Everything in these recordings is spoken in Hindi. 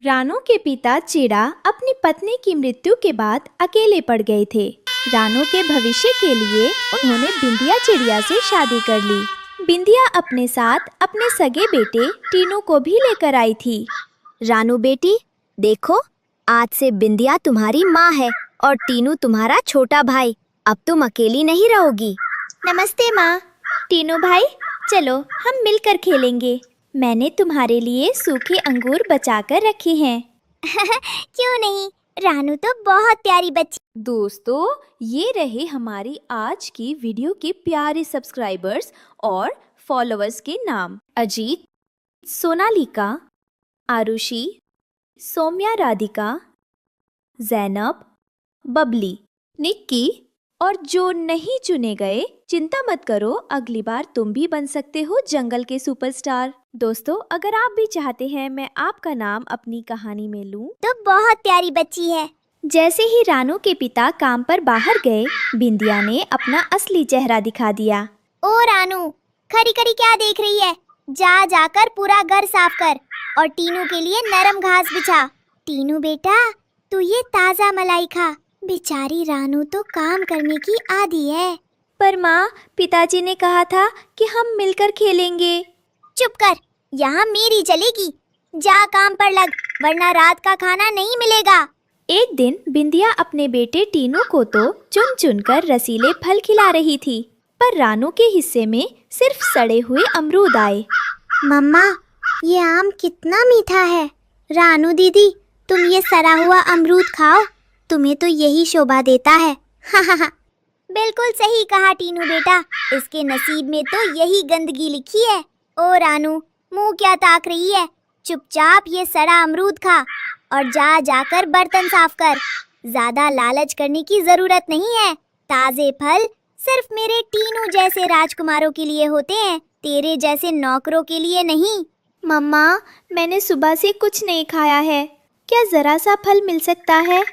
रानू के पिता चिड़ा अपनी पत्नी की मृत्यु के बाद अकेले पड़ गए थे। रानू के भविष्य के लिए उन्होंने बिंदिया चिड़िया से शादी कर ली। बिंदिया अपने साथ अपने सगे बेटे टीनू को भी लेकर आई थी। रानू बेटी, देखो, आज से बिंदिया तुम्हारी माँ है और टीनू तुम्हारा छोटा भाई। अब तुम अकेली नहीं रहोगी। नमस्ते माँ। टीनू भाई, चलो हम मिलकर खेलेंगे। मैंने तुम्हारे लिए सूखे अंगूर बचाकर रखे हैं। क्यों नहीं, रानू तो बहुत प्यारी बच्ची। दोस्तों, ये रहे हमारी आज की वीडियो के प्यारे सब्सक्राइबर्स और फॉलोअर्स के नाम। अजीत, सोनालिका, आरुषि, सौम्या, राधिका, जैनब, बबली, निक्की और जो नहीं चुने गए, चिंता मत करो, अगली बार तुम भी बन सकते हो जंगल के सुपरस्टार। दोस्तों, अगर आप भी चाहते हैं मैं आपका नाम अपनी कहानी में लूं, तो बहुत प्यारी बच्ची है। जैसे ही रानू के पिता काम पर बाहर गए, बिंदिया ने अपना असली चेहरा दिखा दिया। ओ रानू, खड़ी खड़ी क्या देख रही है? जा जाकर पूरा घर साफ कर और टीनू के लिए नरम घास बिछा। टीनू बेटा, तू ये ताजा मलाई खा। बेचारी रानू तो काम करने की आदी है। पर माँ, पिताजी ने कहा था कि हम मिलकर खेलेंगे। चुप कर, यहाँ मेरी चलेगी। जा काम पर लग, वरना रात का खाना नहीं मिलेगा। एक दिन बिंदिया अपने बेटे टीनू को तो चुन चुन कर रसीले फल खिला रही थी, पर रानू के हिस्से में सिर्फ सड़े हुए अमरूद आए। मम्मा, ये आम कितना मीठा है। रानू दीदी, तुम ये सड़ा हुआ अमरूद खाओ, तुम्हें तो यही शोभा देता है। बिल्कुल सही कहा टीनू बेटा, इसके नसीब में तो यही गंदगी लिखी है। ओ रानू, मुंह क्या ताक रही है? चुपचाप ये सड़ा अमरूद खा और जा जाकर बर्तन साफ कर। ज्यादा लालच करने की जरूरत नहीं है। ताजे फल सिर्फ मेरे टीनू जैसे राजकुमारों के लिए होते हैं, तेरे जैसे नौकरों के लिए नहीं। मम्मा, मैंने सुबह से कुछ नहीं खाया है, क्या जरा सा फल मिल सकता है?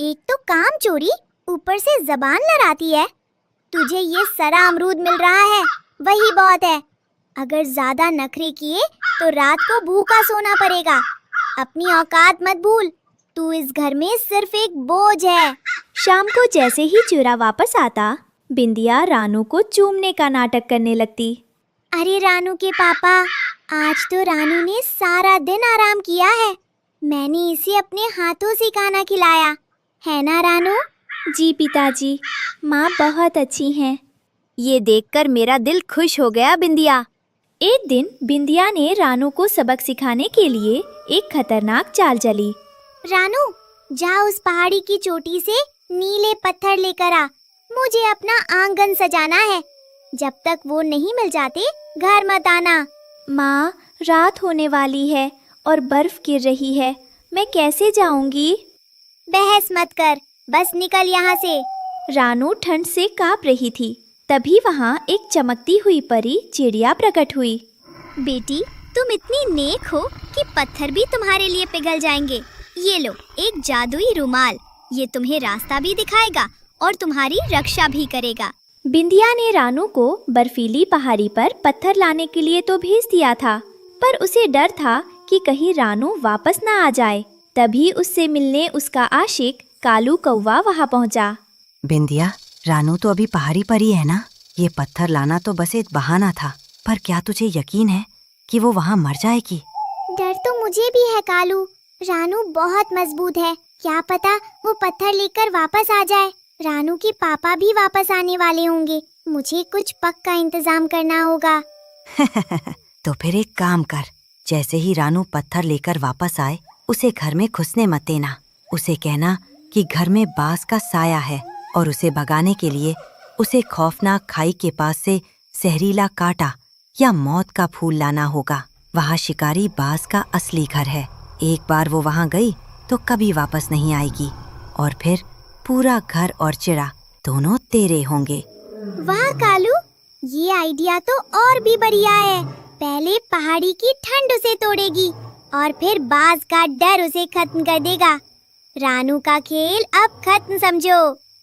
एक तो काम चोरी, ऊपर से जबान लड़ाती है। तुझे ये सड़ा अमरूद मिल रहा है, वही बहुत है। अगर ज्यादा नखरे किए तो रात को भूखा सोना पड़ेगा। अपनी औकात मत भूल, तू इस घर में सिर्फ एक बोझ है। शाम को जैसे ही चिड़ा वापस आता, बिंदिया रानू को चूमने का नाटक करने लगती। अरे रानू के पापा, आज तो रानू ने सारा दिन आराम किया है। मैंने इसे अपने हाथों से खाना खिलाया है ना रानू? जी पिताजी, माँ बहुत अच्छी हैं। ये देखकर मेरा दिल खुश हो गया बिंदिया। एक दिन बिंदिया ने रानू को सबक सिखाने के लिए एक खतरनाक चाल चली। रानू, जा उस पहाड़ी की चोटी से नीले पत्थर लेकर आ। मुझे अपना आंगन सजाना है। जब तक वो नहीं मिल जाते, घर मत आना। माँ, रात होने वाली है और बर्फ गिर रही है, मैं कैसे जाऊंगी? बहस मत कर, बस निकल यहाँ से। रानू ठंड से कांप रही थी। तभी वहाँ एक चमकती हुई परी चिड़िया प्रकट हुई। बेटी, तुम इतनी नेक हो कि पत्थर भी तुम्हारे लिए पिघल जाएंगे। ये लो, एक जादुई रुमाल, ये तुम्हें रास्ता भी दिखाएगा और तुम्हारी रक्षा भी करेगा। बिंदिया ने रानू को बर्फीली पहाड़ी पर पत्थर लाने के लिए तो भेज दिया था, पर उसे डर था कि कहीं रानू वापस ना आ जाए। तभी उससे मिलने उसका आशिक कालू कौवा वहाँ पहुँचा। बिंदिया, रानू तो अभी पहाड़ी पर ही है ना? ये पत्थर लाना तो बस एक बहाना था, पर क्या तुझे यकीन है कि वो वहाँ मर जाएगी? डर तो मुझे भी है कालू, रानू बहुत मजबूत है। क्या पता वो पत्थर लेकर वापस आ जाए। रानू के पापा भी वापस आने वाले होंगे, मुझे कुछ पक्का इंतजाम करना होगा। तो फिर एक काम कर, जैसे ही रानू पत्थर लेकर वापस आए, उसे घर में घुसने मत देना। उसे कहना कि घर में बांस का साया है और उसे भगाने के लिए उसे खौफनाक खाई के पास से जहरीला कांटा या मौत का फूल लाना होगा। वहाँ शिकारी बांस का असली घर है। एक बार वो वहाँ गई तो कभी वापस नहीं आएगी और फिर पूरा घर और चिड़ा दोनों तेरे होंगे। वाह कालू, ये आइडिया तो और भी बढ़िया है। पहले पहाड़ी की ठंड उसे तोड़ेगी और फिर बाज का डर उसे खत्म कर देगा। रानू का खेल अब खत्म समझो।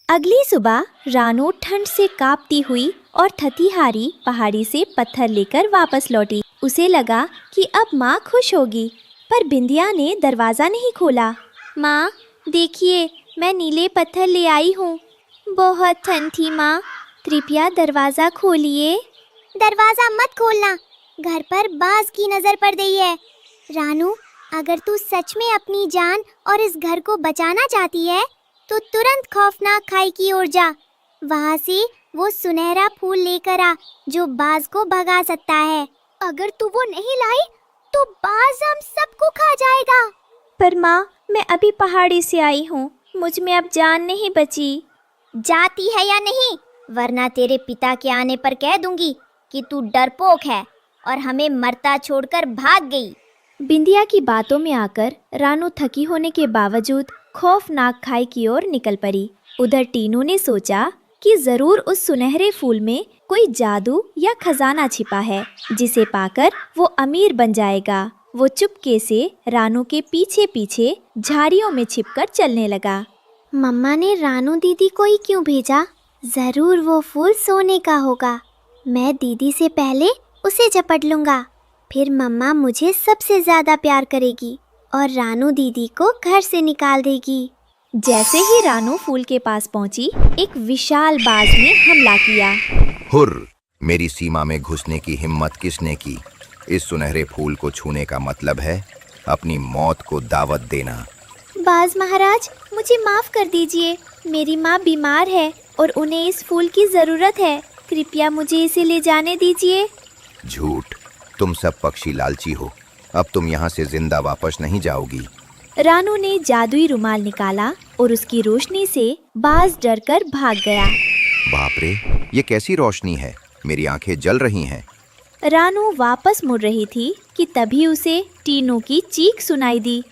अगली सुबह रानू ठंड से कांपती हुई और थतीहारी पहाड़ी से पत्थर लेकर वापस लौटी। उसे लगा कि अब माँ खुश होगी, पर बिंदिया ने दरवाजा नहीं खोला। माँ देखिए, मैं नीले पत्थर ले आई हूँ। बहुत ठंड थी माँ, कृपया दरवाजा खोलिए। दरवाजा मत खोलना, घर पर बाज की नजर पड़ गई है। रानू, अगर तू सच में अपनी जान और इस घर को बचाना चाहती है तो तुरंत खौफनाक खाई की ओर जा। वहाँ से वो सुनहरा फूल लेकर आ जो बाज को भगा सकता है। अगर तू वो नहीं लाई तो बाज हम सबको खा जाएगा। पर माँ, मैं अभी पहाड़ी से आई हूँ, मुझ में अब जान नहीं बची। जाती है या नहीं, वरना तेरे पिता के आने पर कह दूंगी कि तू डरपोक है और हमें मरता छोड़कर भाग गई। बिंदिया की बातों में आकर रानू थकी होने के बावजूद खौफनाक खाई की ओर निकल पड़ी। उधर टीनू ने सोचा कि जरूर उस सुनहरे फूल में कोई जादू या खजाना छिपा है जिसे पाकर वो अमीर बन जाएगा। वो चुपके से रानू के पीछे पीछे झाड़ियों में छिपकर चलने लगा। मम्मा ने रानू दीदी को ही क्यों भेजा? जरूर वो फूल सोने का होगा। मैं दीदी से पहले उसे झपट लूंगा, फिर मम्मा मुझे सबसे ज्यादा प्यार करेगी और रानू दीदी को घर से निकाल देगी। जैसे ही रानू फूल के पास पहुंची, एक विशाल बाज ने हमला किया। हुर्र, मेरी सीमा में घुसने की हिम्मत किसने की? इस सुनहरे फूल को छूने का मतलब है अपनी मौत को दावत देना। बाज महाराज, मुझे माफ कर दीजिए, मेरी माँ बीमार है और उन्हें इस फूल की जरूरत है। कृपया मुझे इसे ले जाने दीजिए। झूठ, तुम सब पक्षी लालची हो। अब तुम यहाँ से जिंदा वापस नहीं जाओगी। रानू ने जादुई रुमाल निकाला और उसकी रोशनी से बाज डरकर भाग गया। बाप रे, ये कैसी रोशनी है? मेरी आंखें जल रही हैं। रानू वापस मुड़ रही थी कि तभी उसे टीनू की चीख सुनाई दी।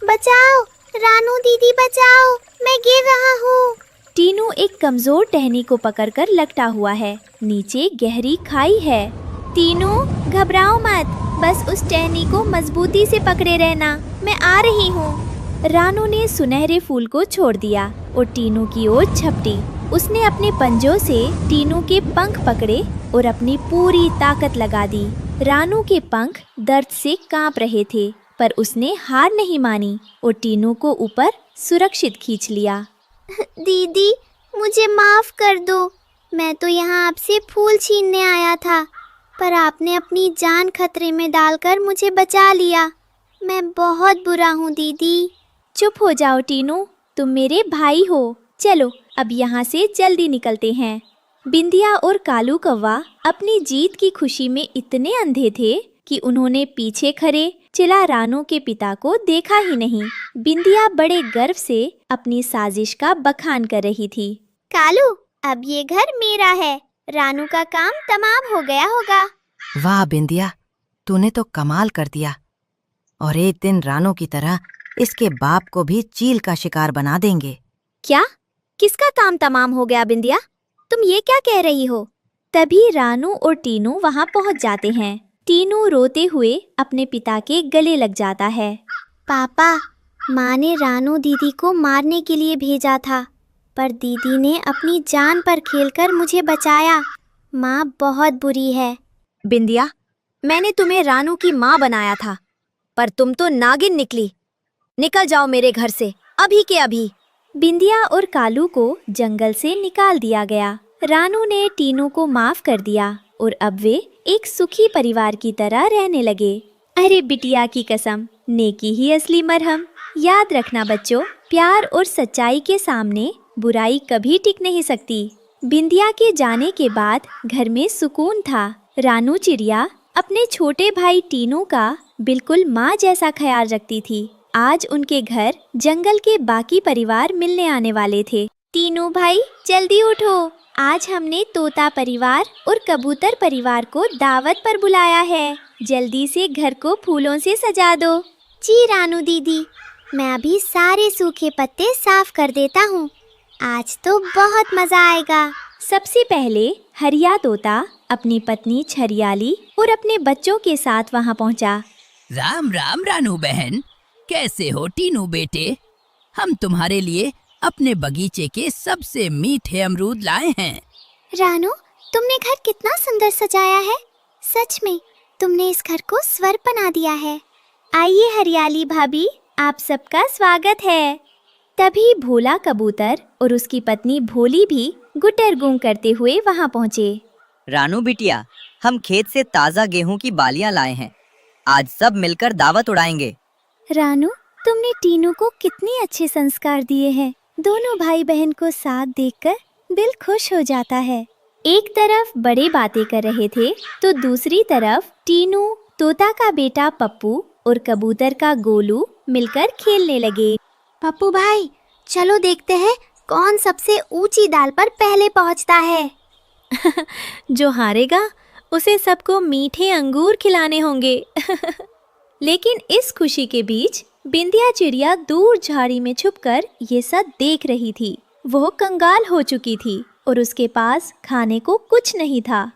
बचाओ रानू दीदी, बचाओ, मैं गिर रहा हूँ। टीनू एक कमजोर टहनी को पकड़कर लपटा हुआ है। नीचे गहरी खाई है। टीनू, घबराओ मत, बस उस टहनी को मजबूती से पकड़े रहना, मैं आ रही हूँ। रानू ने सुनहरे फूल को छोड़ दिया और टीनू की ओर झपटी। उसने अपने पंजों से टीनू के पंख पकड़े और अपनी पूरी ताकत लगा दी। रानू के पंख दर्द से कांप रहे थे, पर उसने हार नहीं मानी और टीनू को ऊपर सुरक्षित खींच लिया। दीदी, मुझे माफ कर दो। मैं तो यहाँ आपसे फूल छीनने आया था, पर आपने अपनी जान खतरे में डालकर मुझे बचा लिया। मैं बहुत बुरा हूँ दीदी। चुप हो जाओ टीनू, तुम मेरे भाई हो। चलो अब यहाँ से जल्दी निकलते हैं। बिंदिया और कालू कौवा अपनी जीत की खुशी में इतने अंधे थे कि उन्होंने पीछे खड़े चिला रानू के पिता को देखा ही नहीं। बिंदिया बड़े गर्व से अपनी साजिश का बखान कर रही थी। कालू, अब ये घर मेरा है। रानू का काम तमाम हो गया होगा। वाह बिंदिया, तूने तो कमाल कर दिया। और एक दिन रानू की तरह इसके बाप को भी चील का शिकार बना देंगे। क्या? किसका काम तमाम हो गया बिंदिया? तुम ये क्या कह रही हो? तभी रानू और टीनू वहाँ पहुँच जाते हैं। टीनू रोते हुए अपने पिता के गले लग जाता है। पापा, माँ ने रानू दीदी को मारने के लिए भेजा था, पर दीदी ने अपनी जान पर खेलकर मुझे बचाया। माँ बहुत बुरी है। बिंदिया, मैंने तुम्हें रानू की माँ बनाया था, पर तुम तो नागिन निकली। निकल जाओ मेरे घर से, अभी के अभी। बिंदिया और कालू को जंगल से निकाल दिया गया। रानू ने टीनू को माफ कर दिया और अब वे एक सुखी परिवार की तरह रहने लगे। अरे बिटिया की कसम, नेकी ही असली मरहम। याद रखना बच्चों, प्यार और सच्चाई के सामने बुराई कभी टिक नहीं सकती। बिंदिया के जाने के बाद घर में सुकून था। रानू चिड़िया अपने छोटे भाई टीनू का बिल्कुल माँ जैसा ख्याल रखती थी। आज उनके घर जंगल के बाकी परिवार मिलने आने वाले थे। टीनू भाई, जल्दी उठो, आज हमने तोता परिवार और कबूतर परिवार को दावत पर बुलाया है। जल्दी से घर को फूलों से सजा दो। जी रानू दीदी, मैं अभी सारे सूखे पत्ते साफ कर देता हूँ। आज तो बहुत मजा आएगा। सबसे पहले हरिया तोता अपनी पत्नी छरियाली और अपने बच्चों के साथ वहाँ पहुँचा। राम राम रानू बहन, कैसे हो टीनू बेटे? हम तुम्हारे लिए अपने बगीचे के सबसे मीठे अमरूद लाए हैं। रानू, तुमने घर कितना सुंदर सजाया है। सच में तुमने इस घर को स्वर्ग बना दिया है। आइए हरियाली भाभी, आप सबका स्वागत है। तभी भोला कबूतर और उसकी पत्नी भोली भी गुटर गूं करते हुए वहां पहुंचे। रानू बिटिया, हम खेत से ताज़ा गेहूं की बालियां लाए हैं। आज सब मिलकर दावत उड़ाएंगे। रानू, तुमने टीनू को कितने अच्छे संस्कार दिए हैं। दोनों भाई बहन को साथ देखकर दिल खुश हो जाता है। एक तरफ बड़े बातें कर रहे थे तो दूसरी तरफ टीनू, तोता का बेटा पप्पू और कबूतर का गोलू मिलकर खेलने लगे। पप्पू भाई, चलो देखते हैं कौन सबसे ऊंची डाल पर पहले पहुंचता है। जो हारेगा उसे सबको मीठे अंगूर खिलाने होंगे। लेकिन इस खुशी के बीच बिंदिया चिड़िया दूर झाड़ी में छुपकर ये सब देख रही थी। वो कंगाल हो चुकी थी और उसके पास खाने को कुछ नहीं था।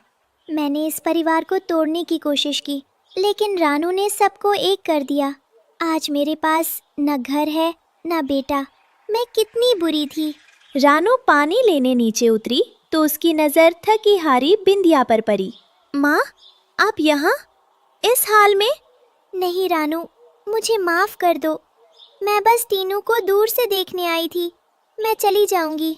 मैंने इस परिवार को तोड़ने की कोशिश की, लेकिन रानू ने सबको एक कर दिया। आज मेरे पास न घर है न बेटा। मैं कितनी बुरी थी। रानू पानी लेने नीचे उतरी तो उसकी नजर थकी हारी बिंदिया पर पड़ी। माँ, आप यहाँ इस हाल में? नहीं रानू, मुझे माफ कर दो। मैं बस टीनू को दूर से देखने आई थी। मैं चली जाऊंगी।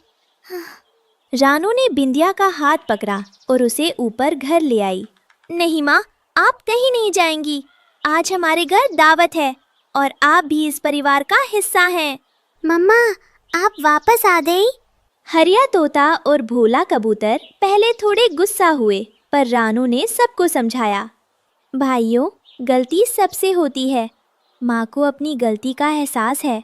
रानू ने बिंदिया का हाथ पकड़ा और उसे ऊपर घर ले आई। नहीं माँ, आप कहीं नहीं जाएंगी। आज हमारे घर दावत है और आप भी इस परिवार का हिस्सा हैं। मम्मा, आप वापस आ गई? हरिया तोता और भोला कबूतर पहले थोड़े गुस्सा हुए, पर रानू ने सबको समझाया। भाइयों, गलती सबसे होती है। माँ को अपनी गलती का एहसास है।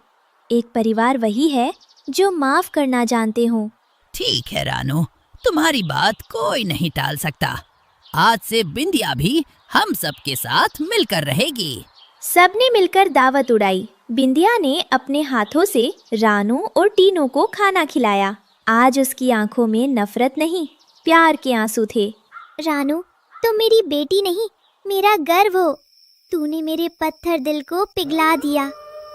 एक परिवार वही है जो माफ करना जानते हों। ठीक है रानू, तुम्हारी बात कोई नहीं टाल सकता। आज से बिंदिया भी हम सबके साथ मिलकर रहेगी। सबने मिलकर दावत उड़ाई। बिंदिया ने अपने हाथों से रानू और टीनू को खाना खिलाया। आज उसकी आंखों में नफरत नहीं, प्यार के आंसू थे। रानू, तुम मेरी बेटी नहीं, मेरा गर्व हो। तूने मेरे पत्थर दिल को पिघला दिया।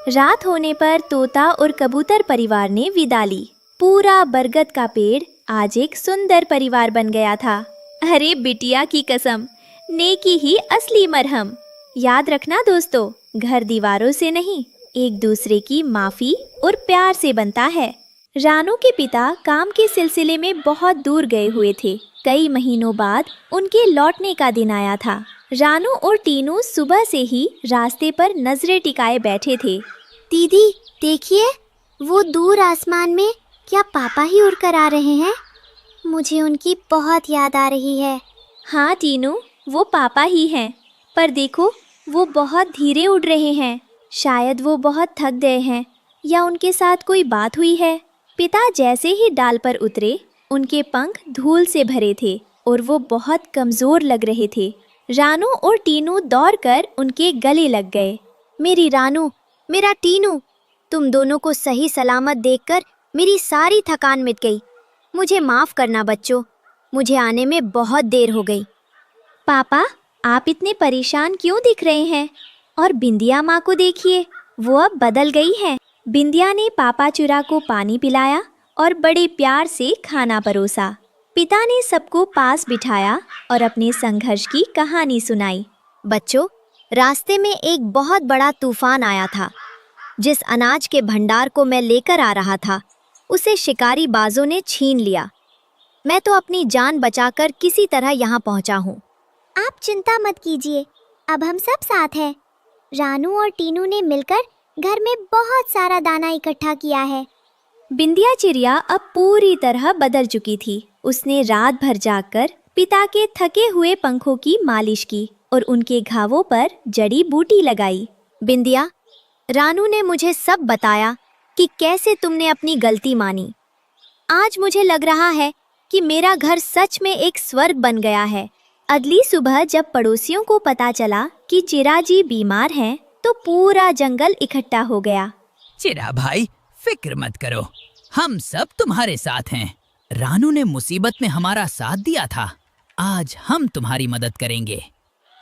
रात होने पर तोता और कबूतर परिवार ने विदा ली। पूरा बरगद का पेड़ आज एक सुंदर परिवार बन गया था। अरे बिटिया की कसम, नेकी ही असली मरहम। याद रखना दोस्तों, घर दीवारों से नहीं, एक दूसरे की माफी और प्यार से बनता है। रानू के पिता काम के सिलसिले में बहुत दूर गए हुए थे। कई महीनों बाद उनके लौटने का दिन आया था। रानू और टीनू सुबह से ही रास्ते पर नजरें टिकाए बैठे थे। दीदी, देखिए, वो दूर आसमान में क्या पापा ही उड़कर आ रहे हैं? मुझे उनकी बहुत याद आ रही है। हाँ टीनू, वो पापा ही हैं, पर देखो वो बहुत धीरे उड़ रहे हैं। शायद वो बहुत थक गए हैं या उनके साथ कोई बात हुई है। पिता जैसे ही डाल पर उतरे, उनके पंख धूल से भरे थे और वो बहुत कमज़ोर लग रहे थे। रानू और टीनू दौड़कर उनके गले लग गए। मेरी रानू, मेरा टीनू, तुम दोनों को सही सलामत देखकर मेरी सारी थकान मिट गई। मुझे माफ़ करना बच्चों, मुझे आने में बहुत देर हो गई। पापा, आप इतने परेशान क्यों दिख रहे हैं? और बिंदिया माँ को देखिए, वो अब बदल गई है। बिंदिया ने पापा चुरा को पानी पिलाया और बड़े प्यार से खाना परोसा। पिता ने सबको पास बिठाया और अपने संघर्ष की कहानी सुनाई। बच्चों, रास्ते में एक बहुत बड़ा तूफान आया था। जिस अनाज के भंडार को मैं लेकर आ रहा था, उसे शिकारी बाजों ने छीन लिया। मैं तो अपनी जान बचाकर किसी तरह यहाँ पहुँचा हूँ। आप चिंता मत कीजिए, अब हम सब साथ हैं। रानू और टीनू ने मिलकर घर में बहुत सारा दाना इकट्ठा किया है। बिंदिया चिड़िया अब पूरी तरह बदल चुकी थी। उसने रात भर जागकर पिता के थके हुए पंखों की मालिश की और उनके घावों पर जड़ी बूटी लगाई। बिंदिया, रानू ने मुझे सब बताया कि कैसे तुमने अपनी गलती मानी। आज मुझे लग रहा है कि मेरा घर सच में एक स्वर्ग बन गया है। अगली सुबह जब पड़ोसियों को पता चला कि चिराजी बीमार हैं, तो पूरा जंगल इकट्ठा हो गया। चिरा भाई, फिक्र मत करो, हम सब तुम्हारे साथ हैं। रानू ने मुसीबत में हमारा साथ दिया था, आज हम तुम्हारी मदद करेंगे।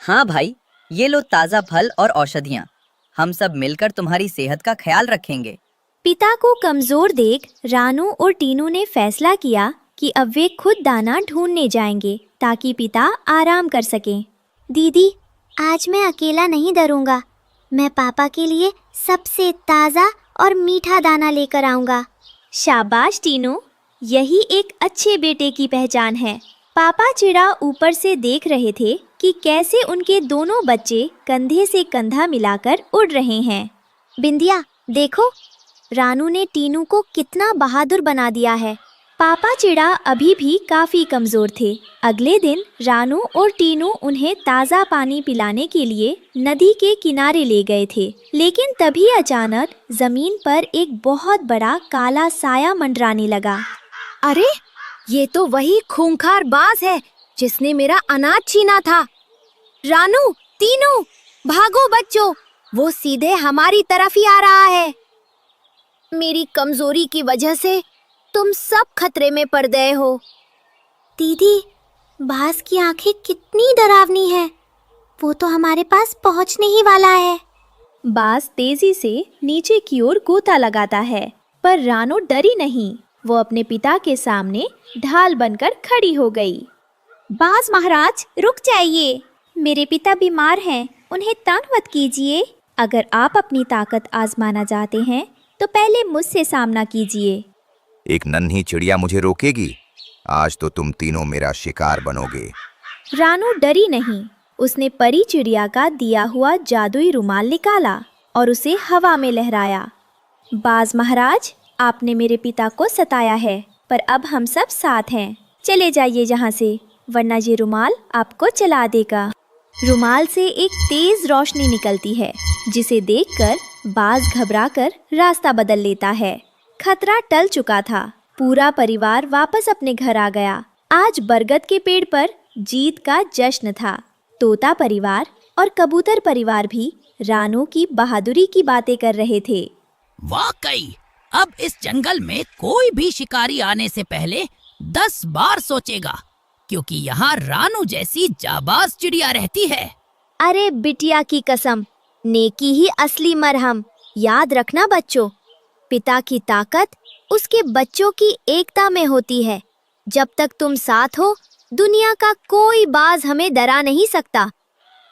हाँ भाई, ये लो ताज़ा फल और औषधियाँ। हम सब मिलकर तुम्हारी सेहत का ख्याल रखेंगे। पिता को कमजोर देख रानू और टीनू ने फैसला किया कि अब वे खुद दाना ढूंढने जाएंगे ताकि पिता आराम कर सकें। दीदी, आज मैं अकेला नहीं डरूंगा। मैं पापा के लिए सबसे ताज़ा और मीठा दाना लेकर आऊँगा। शाबाश टीनू, यही एक अच्छे बेटे की पहचान है। पापा चिड़ा ऊपर से देख रहे थे कि कैसे उनके दोनों बच्चे कंधे से कंधा मिलाकर उड़ रहे हैं। बिंदिया, देखो, रानू ने टीनू को कितना बहादुर बना दिया है। पापा चिड़ा अभी भी काफी कमजोर थे। अगले दिन रानू और टीनू उन्हें ताज़ा पानी पिलाने के लिए नदी के किनारे ले गए थे, लेकिन तभी अचानक जमीन पर एक बहुत बड़ा काला साया मंडराने लगा। अरे, ये तो वही खूंखार बाज है जिसने मेरा अनाज छीना था। रानू, तीनू, भागो बच्चों, वो सीधे हमारी तरफ ही आ रहा है। मेरी कमजोरी की वजह से तुम सब खतरे में पड़ गए हो। दीदी, बाज की आंखें कितनी डरावनी है। वो तो हमारे पास पहुंचने ही वाला है। बाज तेजी से नीचे की ओर गोता लगाता है, पर रानू डरी नहीं। वो अपने पिता के सामने ढाल बनकर खड़ी हो गई। बाज महाराज, रुक जाइए। मेरे पिता बीमार हैं, उन्हें तंग मत कीजिए। अगर आप अपनी ताकत आजमाना चाहते हैं तो पहले मुझसे सामना कीजिए। एक नन्ही चिड़िया मुझे रोकेगी? आज तो तुम तीनों मेरा शिकार बनोगे। रानू डरी नहीं। उसने परी चिड़िया का दिया हुआ जादुई रुमाल निकाला और उसे हवा में लहराया। बाज महाराज, आपने मेरे पिता को सताया है, पर अब हम सब साथ हैं। चले जाइए यहाँ से, वरना ये रुमाल आपको जला देगा। रुमाल से एक तेज रोशनी निकलती है, जिसे देखकर बाज घबराकर रास्ता बदल लेता है। खतरा टल चुका था। पूरा परिवार वापस अपने घर आ गया। आज बरगद के पेड़ पर जीत का जश्न था। तोता परिवार और कबूतर परिवार भी रानू की बहादुरी की बातें कर रहे थे। वाकई, अब इस जंगल में कोई भी शिकारी आने से पहले 10 बार सोचेगा, क्योंकि यहाँ रानू जैसी जाबाज चिड़िया रहती है। अरे बिटिया की कसम, नेकी ही असली मरहम। याद रखना बच्चों, पिता की ताकत उसके बच्चों की एकता में होती है। जब तक तुम साथ हो, दुनिया का कोई बाज हमें डरा नहीं सकता।